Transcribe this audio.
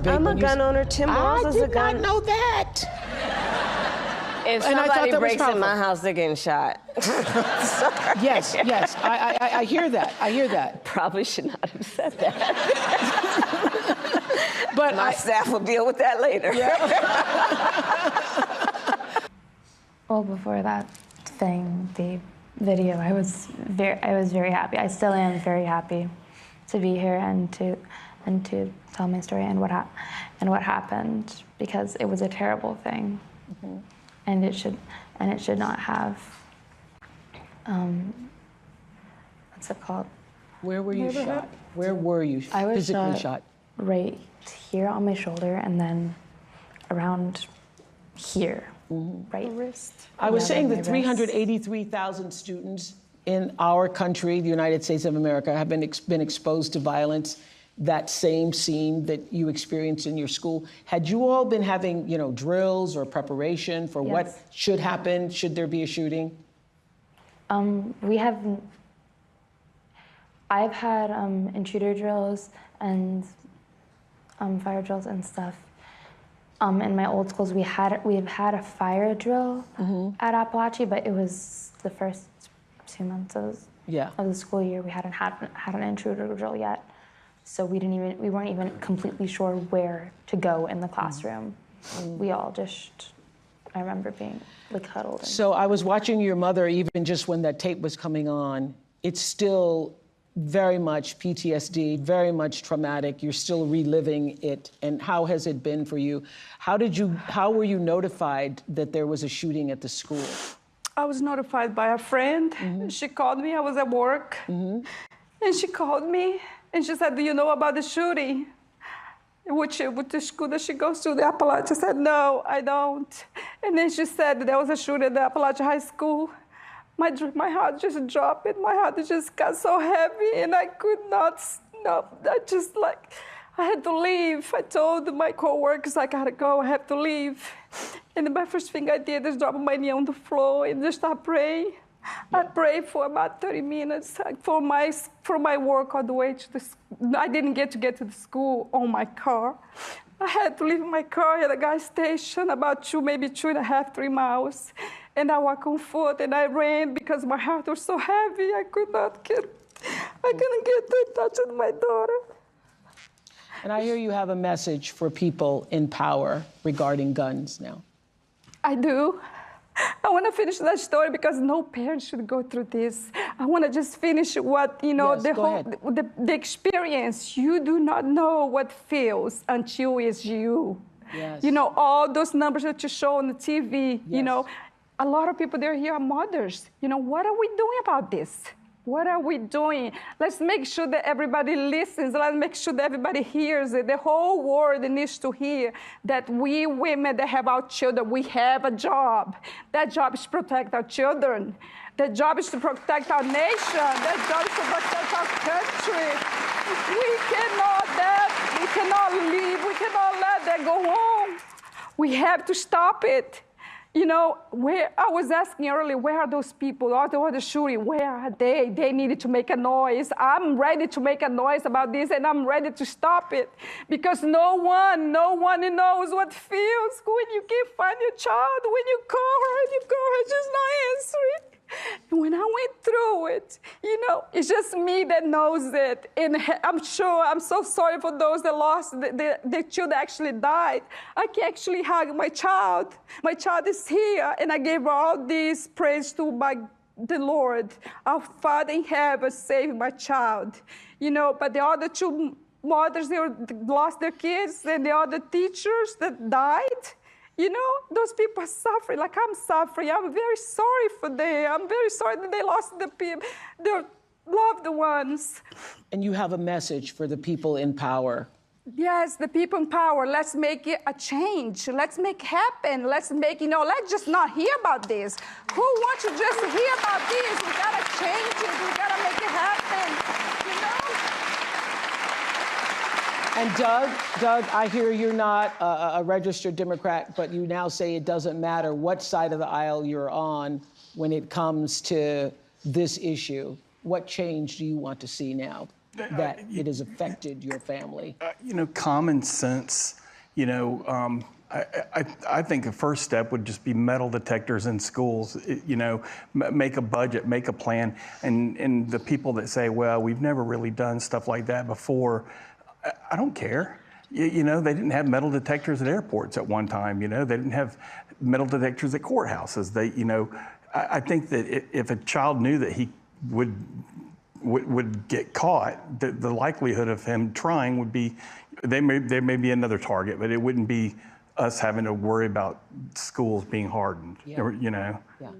vape. I'm a gun owner. Tim Walz is a gun. I did not know that. If somebody breaks in my house, they're getting shot. Yes, I hear that. I hear that. Probably should not have said that. But my staff will deal with that later. Yeah. Well, before that thing, the video, I was very happy. I still am very happy to be here and to tell my story and what happened, because it was a terrible thing. Mm-hmm. And it should not have, what's it called? Where were you shot? Where were you physically shot? Right here on my shoulder, and then around here, right wrist. I was saying that 383,000 students in our country, the United States of America, have been exposed to violence. That same scene that you experienced in your school. Had you all been having, drills or preparation for what should happen? Should there be a shooting? I've had intruder drills and fire drills and stuff. In my old schools, we've had a fire drill at Appalachia, but it was the first 2 months of the school year. We hadn't had an intruder drill yet. So we weren't even completely sure where to go in the classroom. We all I remember being huddled. So I was watching your mother, even just when that tape was coming on. It's still very much PTSD, very much traumatic. You're still reliving it. And how has it been for you? How were you notified that there was a shooting at the school? I was notified by a friend. She called me, I was at work. And she called me. And she said, do you know about the shooting? With the school that she goes to, the Appalachia. I said, no, I don't. And then she said there was a shooting at the Appalachia High School. My heart just dropped. My heart just got so heavy, and I could not stop. I had to leave. I told my coworkers, I gotta go, I have to leave. And the first thing I did is drop my knee on the floor and just start praying. I prayed for about 30 minutes for my work all the way to the school. I didn't get to the school on my car. I had to leave my car at a gas station about maybe 2.5, 3 miles. And I walked on foot and I ran because my heart was so heavy. I couldn't get in touch with my daughter. And I hear you have a message for people in power regarding guns now. I do. I want to finish that story because no parent should go through this. I want to just finish what, the experience. You do not know what feels until it's you. Yes. All those numbers that you show on the TV, a lot of people, they're here are mothers. What are we doing about this? What are we doing? Let's make sure that everybody listens. Let's make sure that everybody hears it. The whole world needs to hear that we women that have our children, we have a job. That job is to protect our children. That job is to protect our nation. That job is to protect our country. We cannot leave. We cannot let that go on. We have to stop it. Where I was asking earlier, where are those people? All the shooting, where are they? They needed to make a noise. I'm ready to make a noise about this, and I'm ready to stop it. Because no one knows what feels when you can't find your child, when you call her, and you call her just not answering. When I went through it, it's just me that knows it. And I'm so sorry for those that lost, the child that actually died. I can actually hug my child. My child is here, and I gave all this praise to the Lord. Our Father in heaven saved my child. But the other two mothers, they lost their kids, and the other teachers that died. Those people are suffering like I'm suffering. I'm very sorry for them. I'm very sorry that they lost their loved ones. And you have a message for the people in power. Yes, the people in power. Let's make it a change. Let's make it happen. Let's make, let's just not hear about this. Who wants to just hear about this? We gotta change it. We gotta make it happen. And Doug, I hear you're not a registered Democrat, but you now say it doesn't matter what side of the aisle you're on when it comes to this issue. What change do you want to see now? that it has affected your family? Common sense, I think the first step would just be metal detectors in schools. Make a budget, make a plan, and the people that say, "Well, we've never really done stuff like that before," I don't care. They didn't have metal detectors at airports at one time. They didn't have metal detectors at courthouses. I think that if a child knew that he would get caught, the likelihood of him trying would be, there may be another target, but it wouldn't be us having to worry about schools being hardened. Yeah. Yeah.